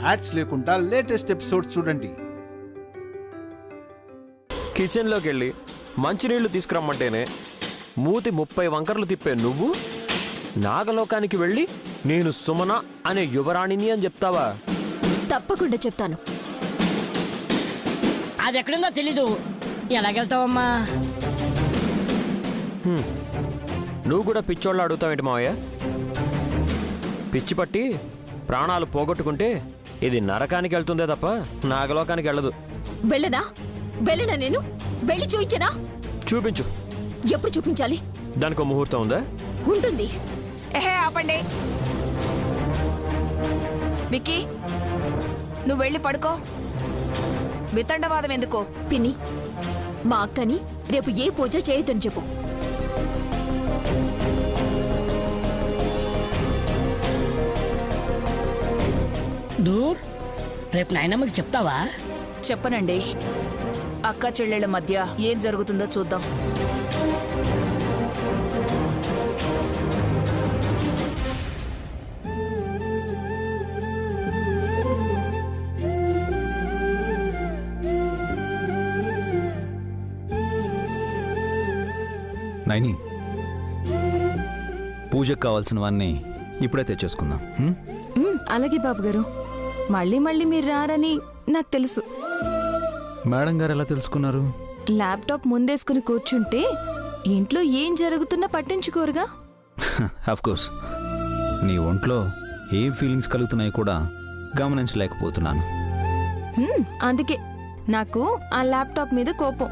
Ads లేకుండా latest episodes చూడండి. కిచెన్లోకి వెళ్ళి మంచినీళ్లు తీసుకురమ్మంటేనే మూతి 30 వంకర్లు తిప్పే నువ్వు నాగలోకానికి వెళ్ళి నేను సుమన అనే యువరాణిని అని చెప్తావా? తప్పకుండా చెప్తాను. అది ఎక్కడుందో తెలీదు. ఎలాగెళ్తావమ్మా? నువ్వు కూడా పిచ్చోళ్ళు అడుగుతావేంటి మావయ్య? పిచ్చి పట్టి ప్రాణాలు పోగొట్టుకుంటే ఇది నరకానికి వెళ్తుందే తప్ప నాగలోకానికి వెళ్ళదు. వెళ్ళనా? వెళ్ళనా? నేను వెళ్ళి చూపించనా? చూపించు. ఎప్పుడు చూపించాలి? దానికి ముహూర్తం ఉందా? ఉంటుంది. ఆపండి. విక్కీ, నువ్వు వెళ్ళి పడుకో. వితండవాదం ఎందుకో? పిన్ని, మా అక్కని రేపు ఏ పూజ చేయొద్దని చెప్పు. దూర్, రేపు నాయనమ్మకి చెప్తావా? చెప్పనండి. అక్క చెల్లెళ్ళ మధ్య ఏం జరుగుతుందో చూద్దాం. నైని, పూజకు కావాల్సినవన్నీ ఇప్పుడే తెచ్చేసుకుందాం. అలాగే బాబు గారు. మళ్ళీ మళ్ళీ మీరు రారని నాకు తెలుసు. మేడం గారు ఎలా తెలుసుకున్నారు? ల్యాప్టాప్ ముందేసుకుని కూర్చుంటే ఇంట్లో ఏం జరుగుతున్నా పట్టించుకోరుగా. కోర్స్, నీ ఒంట్లో ఏం ఫీలింగ్స్ కలుగుతున్నాయి కూడా గమనించలేకపోతున్నాను. అందుకే నాకు ఆ ల్యాప్టాప్ మీద కోపం.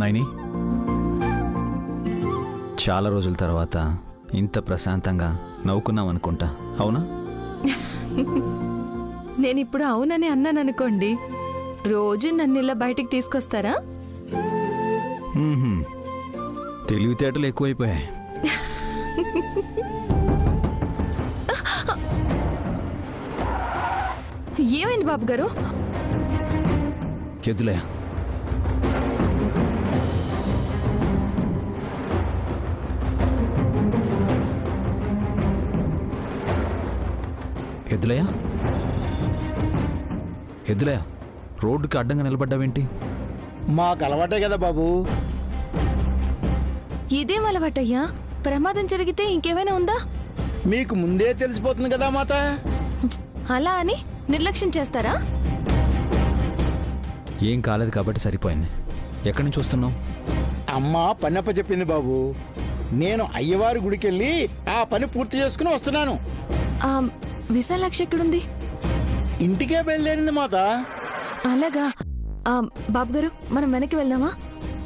నైని, చాలా రోజుల తర్వాత ఇంత ప్రశాంతంగా నవ్వుకున్నాం అనుకుంటా, అవునా? నేనిప్పుడు అవునని అన్నాను అనుకోండి, రోజు నన్ను ఇలా బయటికి తీసుకొస్తారా? తెలివితేటలు ఎక్కువైపోయాయి. ఏమైంది బాబు గారు? ఎద్దులే, ఎద్దులయ్యా, ఎద్దులయ్యా, రోడ్డుకి అడ్డంగా నిలబడ్డావేంటి? మాకు అలవాటే కదా బాబు. ఇదేం అలవాటయ్యా? ప్రమాదం జరిగితే ఇంకేమైనా ఉందా? మీకు ముందే తెలిసిపోతుంది కదా మాత. అలా అని నిర్లక్ష్యం చేస్తారా? ఏం కాలేదు కాబట్టి సరిపోయింది. ఎక్కడి నుంచి వస్తున్నావు? అమ్మ పన్నప్ప చెప్పింది బాబు. నేను అయ్యవారి గుడికెళ్ళి ఆ పని పూర్తి చేసుకుని వస్తున్నాను. విశాలాక్షి ఎక్కడుంది? ఇంటికే బయలుదేరింది మాత. అలాగా. బాబు గారు, మనం వెనక్కి వెళ్దామా?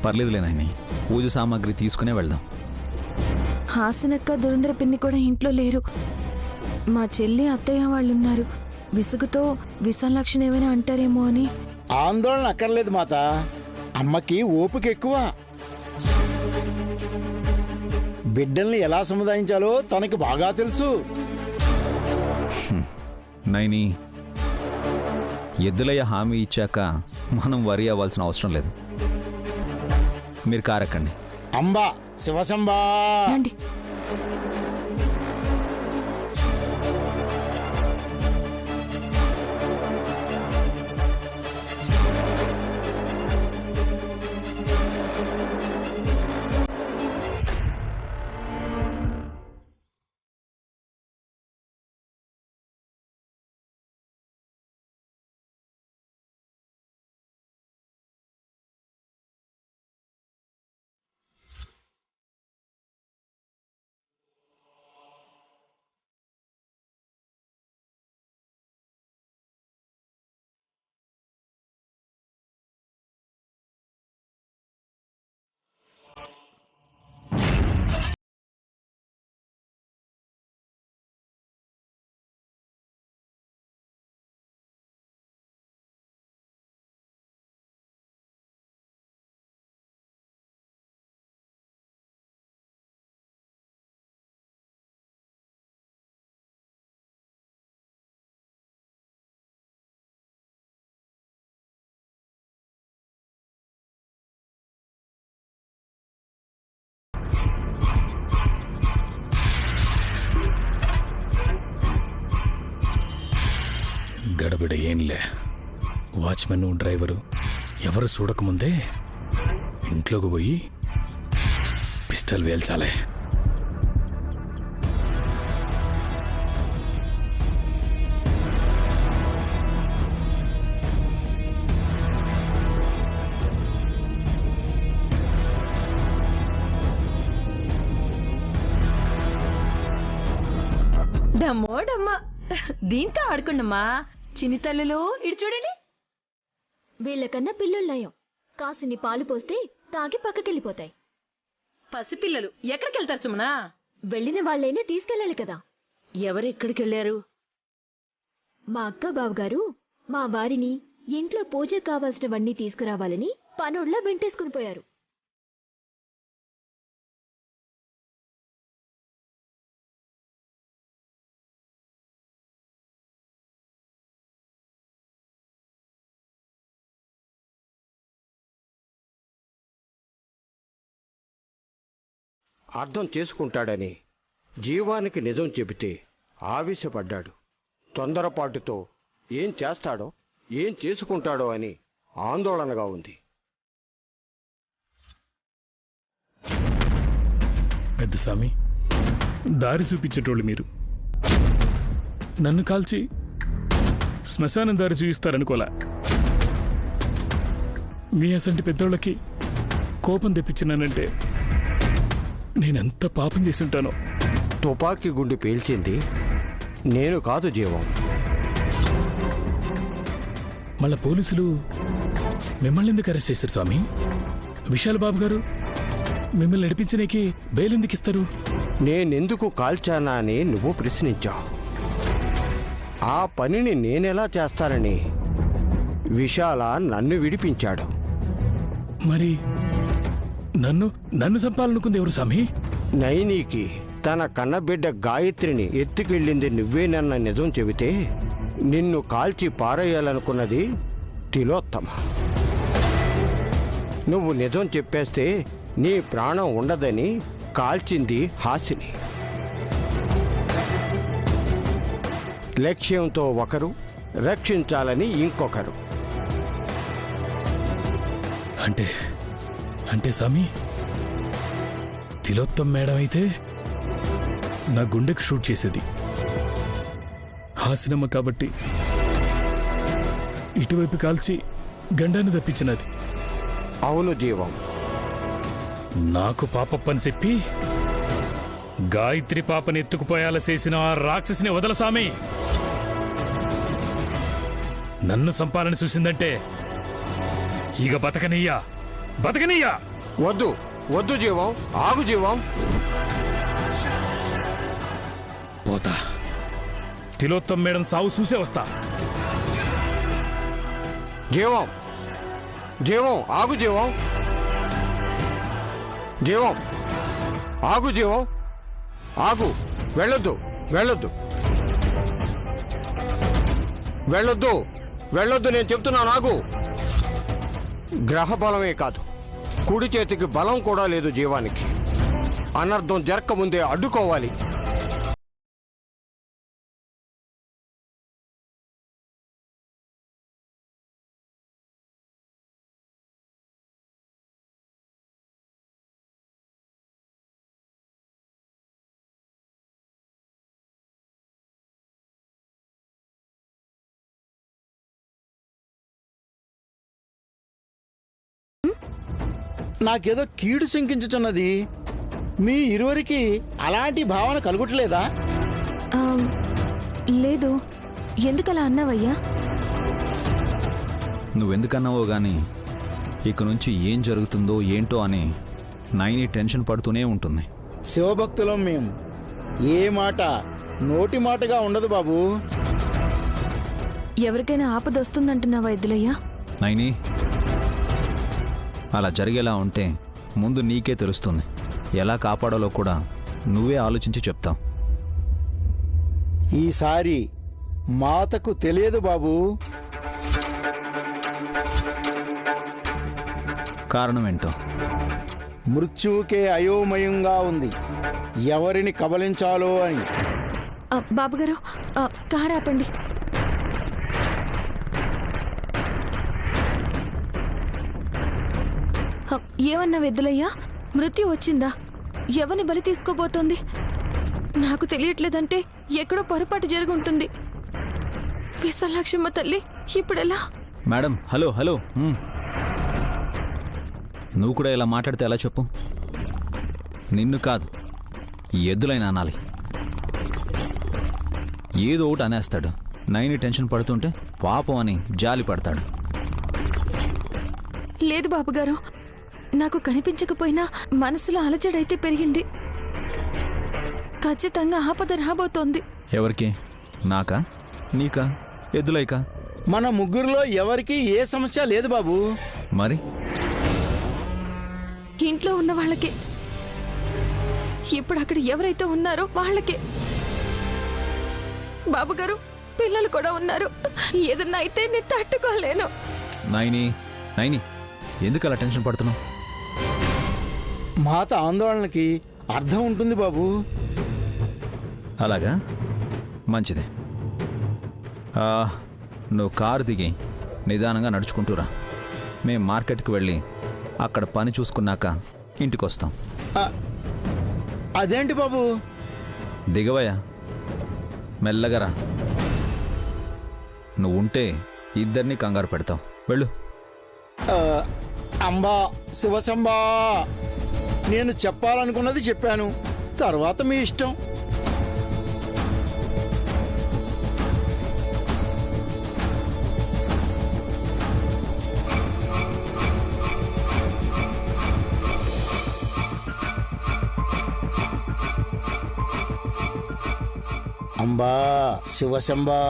పర్లేదులే నాయని, పూజ సామాగ్రి తీసుకునే వెళ్దాం. హాసనక్క, దురంధర పిన్ని కూడా ఇంట్లో లేరు. మా చెల్లి, అత్తయ్య వాళ్ళున్నారు. విసుగుతో విశాలాక్షిని ఏమైనా అంటారేమో అని. ఆందోళన అక్కర్లేదు మాత. అమ్మకి ఓపిక ఎక్కువ. బిడ్డల్ని ఎలా సముదాయించాలో తనకి బాగా తెలుసు. నైని, ఎద్దులయ్య హామీ ఇచ్చాక మనం వరి అవ్వాల్సిన అవసరం లేదు. మీరు కారెక్కండి. అంబా శివశంబా. రండి. గడబిడ ఏంలే. వాచ్మెన్ డ్రైవరు ఎవరు చూడకముందే ఇంట్లోకి పోయి పిస్టల్ వేల్చాలే. డమ్మోడమ్మా, దీంతో ఆడుకున్నమ్మా. చిన్ని తల్లులు ఇటు చూడండి. వీళ్ళకన్నా పిల్లుళ్ళయం. కాసిని పాలు పోస్తే తాగి పక్కకెళ్ళిపోతాయి. పసిపిల్లలు ఎక్కడికెళ్తారు సుమనా? వెళ్ళిన వాళ్ళైనా తీసుకెళ్ళాలి కదా. ఎవరెక్కడికెళ్ళారు? మా అక్క బావగారు మా వారిని ఇంట్లో పూజకు కావాల్సినవన్నీ తీసుకురావాలని పనుళ్ళ వెంటేసుకుని పోయారు. అర్థం చేసుకుంటాడని జీవానికి నిజం చెబితే ఆవేశపడ్డాడు. తొందరపాటుతో ఏం చేస్తాడో ఏం చేసుకుంటాడో అని ఆందోళనగా ఉంది. పెద్ద స్వామి, దారి చూపించేటోళ్ళు మీరు. నన్ను కాల్చి శ్మశానం దారి చూపిస్తారనుకోలే. మీ అసంటి పెద్దోళ్ళకి కోపం తెప్పించినానంటే నేనెంత పాపం చేసి ఉంటానో. తుపాకీ గుండు పేల్చింది నేను కాదు జీవం. మళ్ళా పోలీసులు మిమ్మల్ని ఎందుకు అరెస్ట్ చేశారు స్వామి? విశాల్ బాబు గారు మిమ్మల్ని నడిపించడానికి బెయిల్ ఎందుకు ఇస్తారు? నేనెందుకు కాల్చానా అని నువ్వు ప్రశ్నించావు. ఆ పనిని నేనెలా చేస్తానని విశాల నన్ను విడిపించాడు. మరి నన్ను చంపాలనుకుంది ఎవరు స్వామి? నైనికి తన కన్నబిడ్డ గాయత్రిని ఎత్తుకెళ్ళింది నువ్వేనన్న నిజం చెబితే నిన్ను కాల్చి పారేయాలనుకున్నది తిలోత్తమ. నువ్వు నిజం చెప్పేస్తే నీ ప్రాణం ఉండదని కాల్చింది హాసిని. లక్ష్యంతో ఒకరు, రక్షించాలని ఇంకొకరు. అంటే స్వామి, తిలోత్తం మేడం అయితే నా గుండెకు షూట్ చేసేది, హాసినమ్మ కాబట్టి ఇటువైపు కాల్చి గండాన్ని తప్పించినది. అవును జీవం. నాకు పాపప్పని చెప్పి గాయత్రి పాపని ఎత్తుకుపోయేలా చేసిన ఆ రాక్షసిని వదల సామి. నన్ను సంపాలని చూసిందంటే ఇక బతకనీయా. వద్దు వద్దు జీవం, ఆగు జీవం. పోతా, తిలోత్తం మేడం సావు చూసే వస్తా. జీవం జీవం ఆగు జీవం. జీవం ఆగు జీవం, ఆగు. వెళ్ళొద్దు వెళ్ళొద్దు వెళ్ళొద్దు వెళ్ళొద్దు, నేను చెప్తున్నాను ఆగు. గ్రహ బలమే కాదు, కుడి చేతికి బలం కూడా లేదు జీవానికి. అనర్థం జరగకముందే అడ్డుకోవాలి. నాకేదో కీడు శంకించుచున్నది. మీ ఇరువురికి అలాంటి భావన కలుగుట్లేదా? లేదు. ఎందుకలా అన్నావయ్యా? నువ్వెందుకన్నావో గాని ఇక నుంచి ఏం జరుగుతుందో ఏంటో అని నైని టెన్షన్ పడుతూనే ఉంటుంది. శివభక్తులం మేము. ఏ మాట నోటి మాటగా ఉండదు బాబు. ఎవరికైనా ఆపద వస్తుందంటున్నావా ఎద్దులయ్యా? నైని, అలా జరిగేలా ఉంటే ముందు నీకే తెలుస్తుంది. ఎలా కాపాడాలో కూడా నువ్వే ఆలోచించి చెప్తావు. ఈసారి మాతకు తెలియదు బాబు. కారణం ఏంటో? మృత్యువుకే అయోమయంగా ఉంది ఎవరిని కబలించాలో అని. బాబుగారు, కారు ఆపండి. ఏమన్నా వెద్దులయ్యా? మృత్యు వచ్చిందా? ఎవరిని బలి తీసుకోబోతోంది? నాకు తెలియట్లేదంటే ఎక్కడో పొరపాటు జరుగుంటుంది. విశాలాక్షమ్మ తల్లి ఇప్పుడెలా? మేడం హలో హలో నువ్వు కూడా ఇలా మాట్లాడితే ఎలా చెప్పు? నిన్ను కాదు, ఈ ఎద్దులైనా అనాలి. ఏదో ఒకటి అనేస్తాడు. నైని టెన్షన్ పడుతుంటే పాపం అని జాలి పడతాడు. లేదు బాబుగారు, నాకు కనిపించకపోయినా మనసులో అలజడైతే పెరిగింది. ఖచ్చితంగా ఆపద రాబోతోంది. ఎవరికి? నాకా, నీకా, ఎద్దులైకా? మన ముగ్గురులో ఎవరికి ఏ సమస్య లేదు బాబు. మరి ఇంట్లో ఉన్న వాళ్ళకే. ఇప్పుడు అక్కడ ఎవరైతే ఉన్నారో వాళ్ళకే. బాబుగారు, పిల్లలు కూడా ఉన్నారు. ఏదన్నా అయితే నేను తట్టుకోలేను. నైని నైని ఎందుకు అలా టెన్షన్ పడుతున్నావు? మాత ఆందోళనకి అర్థం ఉంటుంది బాబు. అలాగా, మంచిది. నువ్వు కారు దిగి నిదానంగా నడుచుకుంటూరా. మేం మార్కెట్కి వెళ్ళి అక్కడ పని చూసుకున్నాక ఇంటికి వస్తాం. అదేంటి బాబు? దిగవయ్యా, మెల్లగా రా. నువ్వు ఉంటే ఇద్దరిని కంగారు పెడతావు. వెళ్ళు. అంబా శివశంబా, నేను చెప్పాలనుకున్నది చెప్పాను, తర్వాత మీ ఇష్టం. అంబా శివశంబా.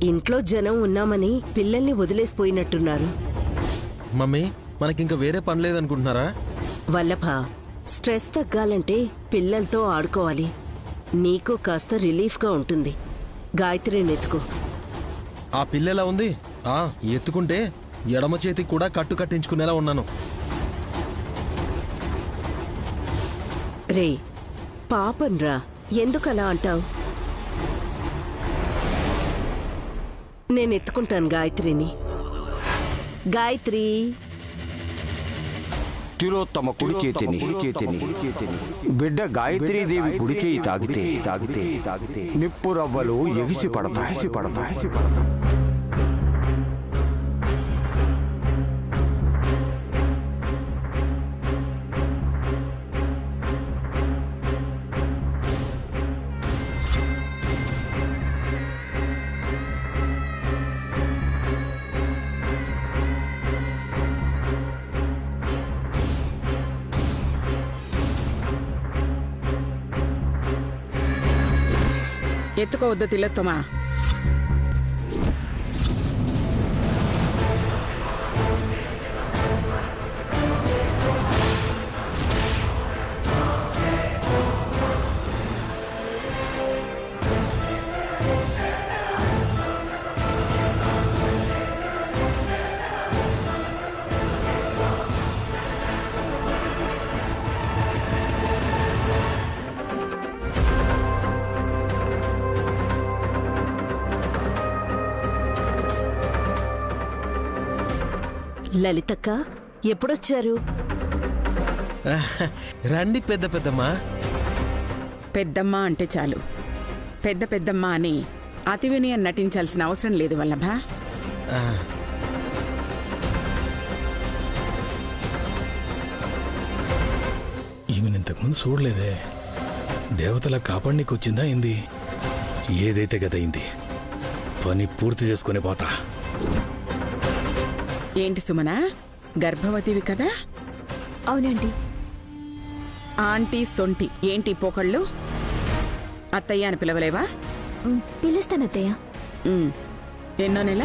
ఇంట్లో జనం ఉన్నామని పిల్లల్ని వదిలేసిపోయినట్టున్నారు. మమ్మీ, మనకింక వేరే పని లేదనుకుంటున్నారా? వల్లభ, స్ట్రెస్ తగ్గాలంటే పిల్లలతో ఆడుకోవాలి. నీకు కాస్త రిలీఫ్గా ఉంటుంది. గాయత్రిని ఎత్తుకో. ఆ పిల్లెలా ఉంది? ఎత్తుకుంటే ఎడమ చేతికి కూడా కట్టు కట్టించుకునేలా ఉన్నాను. రే పాపన్రా, ఎందుకలా అంటావు? నేను ఎత్తుకుంటాను గాయత్రిని. గాయత్రి. తిలోత్తమ కుడి చేతిని బిడ్డ గాయత్రీదేవి కుడి చేయి తాగితే నిప్పు రవ్వలు ఎగిసి పడతాయి. ఎత్తుకోవద్దు తిలోత్తమా. లలితక్క ఎప్పుడొచ్చారు? రండి పెద్దమ్మా. పెద్దమ్మ అంటే చాలు. పెద్దమ్మ అని అతి వినయం నటించాల్సిన అవసరం లేదు వల్లభ. ఈమెను ఇంతకుముందు చూడలేదే. దేవతలా కాపాడనీకి వచ్చిందా ఏంది? ఏదైతే గదయింది, పని పూర్తి చేసుకుని పోతా. ఏంటి సుమన, గర్భవతివి కదా? అవునండి. ఆంటీ సొంటి ఏంటి పోకళ్ళు? అత్తయ్య అని పిలవలేవా? పిలుస్తానత్తయ్య. ఎన్నో నెల?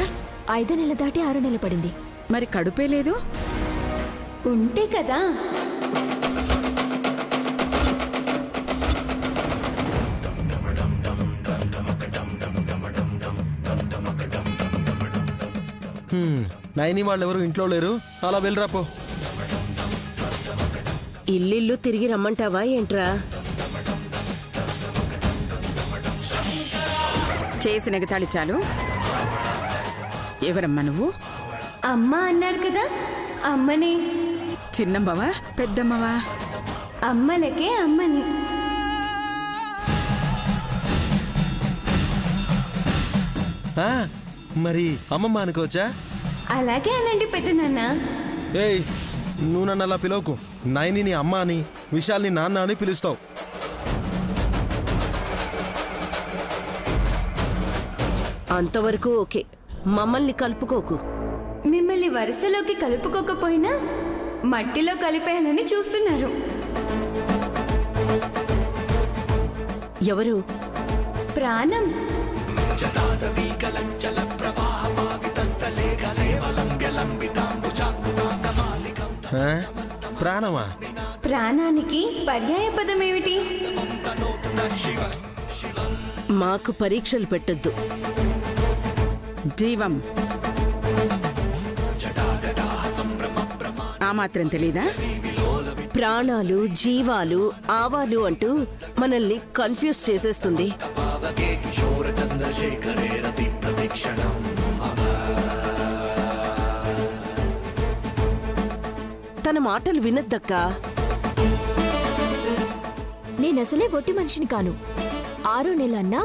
5 నెలలు దాటి 6 నెలలు పడింది. మరి కడుపే లేదు? ఉంటే కదా. నైని వాళ్ళెవరు ఇంట్లో లేరు. అలా వెళ్ళరాపో. ఇల్లిల్లు తిరిగి రమ్మంటావా ఏంట్రా? చేసిన ఎగతాళి చాలు. ఎవరమ్మా నువ్వు? అమ్మ అన్నారు కదా, అమ్మని. చిన్నమ్మవా పెద్దమ్మవా? అమ్మలకే అమ్మని. మరి అమ్మమ్మ అనుకోవచ్చా? అలాగే అనండి పెద్దనాన్న. ఏయ్, నువ్వు నన్ను అలా పిలవకు. నైని అమ్మ అని, విశాల్ని నాన్న అని పిలుస్తావు. అంతవరకు ఓకే, మమ్మల్ని కలుపుకోకు. మిమ్మల్ని వరుసలోకి కలుపుకోకపోయినా మట్టిలో కలిపేయాలని చూస్తున్నారు. ఎవరు? ప్రాణం. ప్రాణమా? ప్రాణానికి పర్యాయ పదం ఏమిటి? మాకు పరీక్షలు పెట్టద్దు. జీవం. ఆ మాత్రం తెలీదా? ప్రాణాలు, జీవాలు, ఆవాలు అంటూ మనల్ని కన్ఫ్యూజ్ చేసేస్తుంది. తన మాటలు వినద్దక్కా. నేనసలే ఒట్టి మనిషిని కాను. 6 నెలన్నా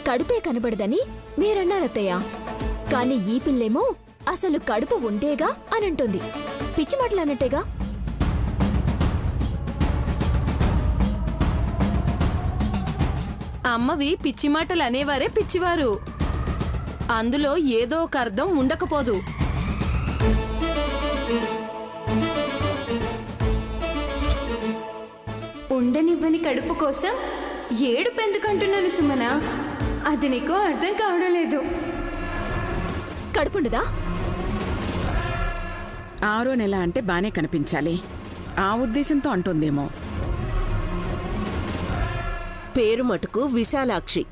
కడుపే కనబడదని మీరన్నారత్తయ్య. కానీ ఈ పిల్లేమో అసలు కడుపు ఉంటేగా అనంటుంది. పిచ్చి మాటలు అన్నట్టేగా. అమ్మవి పిచ్చి మాటలు అనేవారే పిచ్చివారు. అందులో ఏదో ఒక అర్థం ఉండకపోదు. ఉండనివ్వని కడుపు కోసం ఏడుపు ఎందుకంటున్నాను సుమనా? అది నీకు అర్థం కావడం లేదు. కడుపుండదా? 6వ నెల అంటే బానే కనిపించాలి. ఆ ఉద్దేశంతో అంటుందేమో. పేరు మటుకు విశాలాక్షి.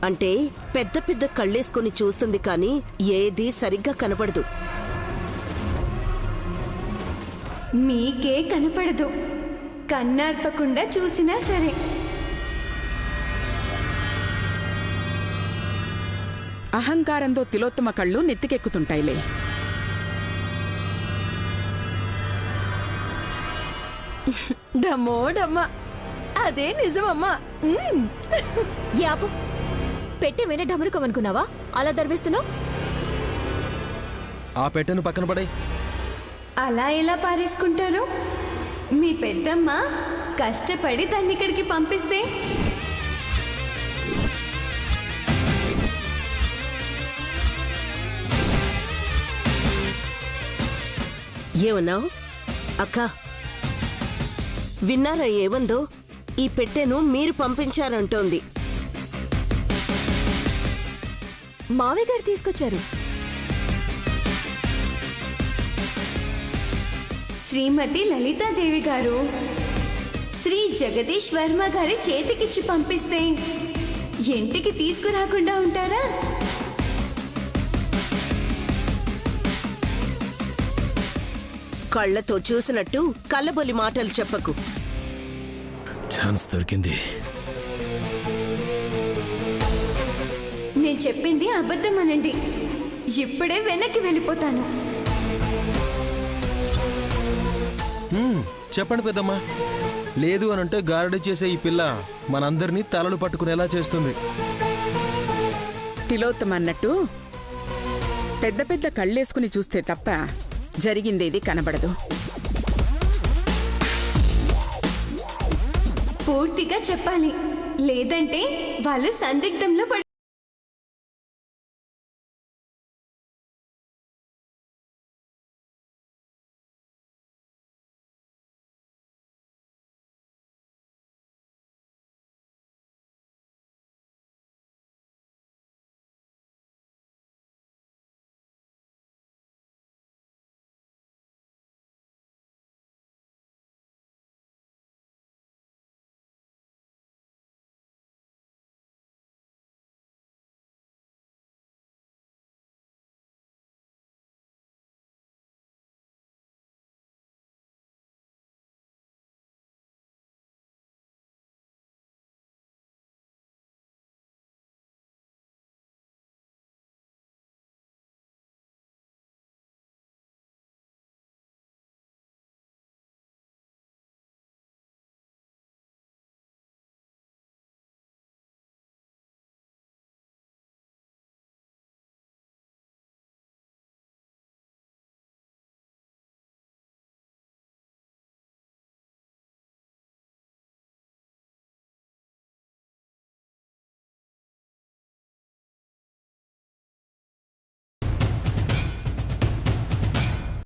అంటే పెద్ద పెద్ద కళ్ళేసుకొని చూస్తుంది కానీ ఏదీ సరిగ్గా కనపడదు. మీకే కనపడదు. కన్నార్పకుండా చూసినా సరే. అహంకారంతో తిలోత్తమ కళ్ళు నెత్తికెక్కుతుంటాయిలే. డమ్మోడమ్మా, అదే నిజమమ్మా. యాపు పెట్టే విన డమరుకోమనుకున్నావా? అలా దర్వేస్తున్నావు. ఆ పెట్టెను పక్కన పడే. అలా ఎలా పారేసుకుంటారు? మీ పెద్దమ్మ కష్టపడి దాన్ని ఇక్కడికి పంపిస్తే ఏమన్నావు అక్క? విన్నారా ఏమందో? ఈ పెట్టెను మీరు పంపించారంటోంది. మావయ్య గారు తీసుకొచ్చారు. శ్రీమతి లలితాదేవి గారు శ్రీ జగదీష్ వర్మ గారి చేతికిచ్చి పంపిస్తే ఇంటికి తీసుకురాకుండా ఉంటారా? కళ్ళతో చూసినట్టు కళ్ళబొలి మాటలు చెప్పకు. ఛాన్స్ దొరికింది. నేను చెప్పింది అబద్ధం అనండి. ఇప్పుడే వెనక్కి వెళ్ళిపోతాను. చెప్పండి పెద్దమ్మా. లేదు అనంటే గారడీ చేసే ఈ పిల్ల మనందరినీ తలలు పట్టుకునేలా చేస్తుంది. తిలోత్తమ అన్నట్టు పెద్ద పెద్ద కళ్ళేసుకుని చూస్తే తప్ప జరిగిందేది కనబడదు. పూర్తిగా చెప్పాలి, లేదంటే వాళ్ళు సందిగ్ధంలో